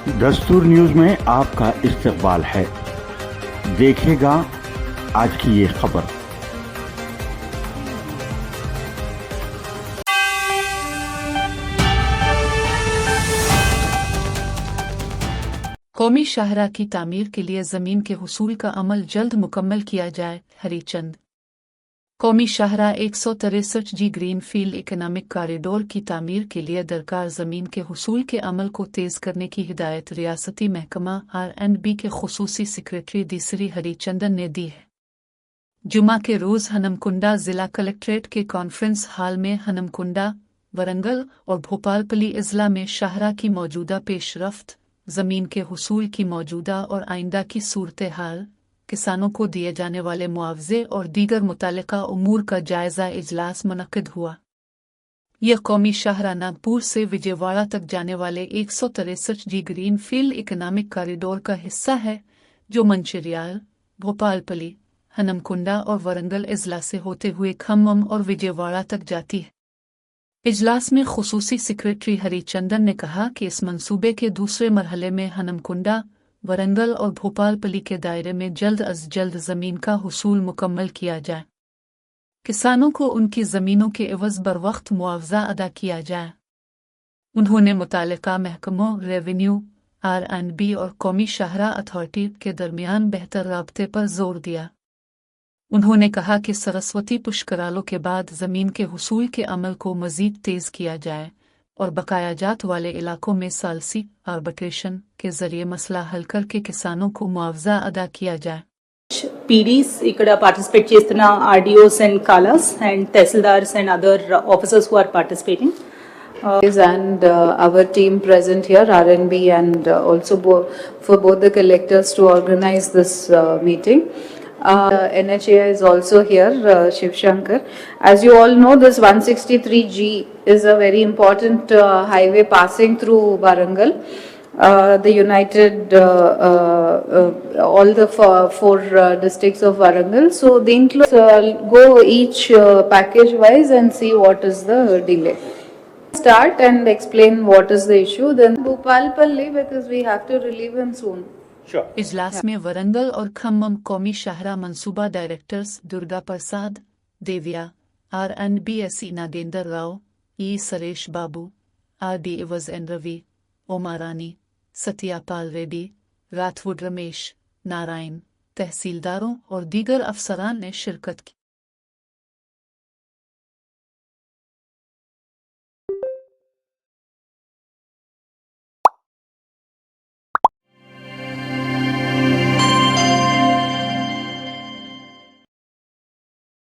दस्तूर न्यूज में आपका इस्तकबाल है। देखिएगा आज की ये खबर। कौमी शाहरा की तामीर के लिए ज़मीन के हुसूल का अमल जल्द मुकम्मल किया जाए। हरीचंद। कौमी शाहरा 163 जी ग्रीन फील्ड इकनॉमिक कॉरिडोर की तामीर के लिए दरकार ज़मीन के हुसूल के अमल को तेज़ करने की हिदायत रियासती महकमा R&B के खुसूसी सेक्रेटरी दीसरी हरीचंदन ने दी है। जुमा के रोज़ हनमकुंडा ज़िला कलेक्ट्रेट के कॉन्फ्रेंस हॉल में हनमकुंडा, वरंगल और भोपालपली अजला में शाहरा की मौजूदा पेशरफ्त, ज़मीन के हुसूल की मौजूदा और आइंदा की सूरत हाल, किसानों को दिए जाने वाले मुआवजे और दीगर मुतालिका उमूर का जायज़ा इजलास मुनक्किद हुआ। यह कौमी शाहरा नागपुर से विजयवाड़ा तक जाने वाले 163 जी ग्रीन फील्ड इकनॉमिक कॉरिडोर का हिस्सा है, जो मंचिरियाल, भोपालपली, हनमकुंडा और वरंगल अजला से होते हुए खम्मम और विजयवाड़ा तक जाती है। इजलास में खुसूसी सेक्रेटरी हरीचंदन ने कहा कि इस मंसूबे के दूसरे मरहले में हनमकुंडा, वरंगल और भोपालपली के दायरे में जल्द अज जल्द ज़मीन का हुसूल मुकम्मल किया जाए। किसानों को उनकी ज़मीनों के एवज़ बरवक्त मुआवजा अदा किया जाए। उन्होंने मुतालिका महकमों रेवेन्यू, R&B और कौमी शाहरा अथॉरिटी के दरमियान बेहतर राब्ते पर जोर दिया। उन्होंने कहा कि सरस्वती पुष्करालों के बाद ज़मीन के हुसूल के अमल को मज़ीद तेज़ किया जाए और बकायाजात वाले इलाकों में सालसी आर्बिट्रेशन के ज़रिए मसला हल करके किसानों को मुआवजा अदा किया जाए। PDs ikkada participate chestunna RDOs and Kalas and Tehsildars and other officers who are participating. And our team present here, R&B, and also for both the collectors to organize this meeting. NHA is also here, Shiv Shankar. As you all know, this 163G is a very important highway passing through Warangal. The united all the four districts of Warangal. So they include go each package wise and see what is the delay. Start and explain what is the issue. Then Bhopalpalli, because we have to relieve him soon. इजलास में वरंगल और खम्मम कौमी शाहरा मंसूबा directors Durga Prasad, देविया, R&B SE Nagendra Rao, E Suresh बाबू, RD एवज N Ravi, ओमारानी, Satyapal Reddy, Rathore Ramesh, Narayan, तहसीलदारों और दीगर अफसरान ने शिरकत की।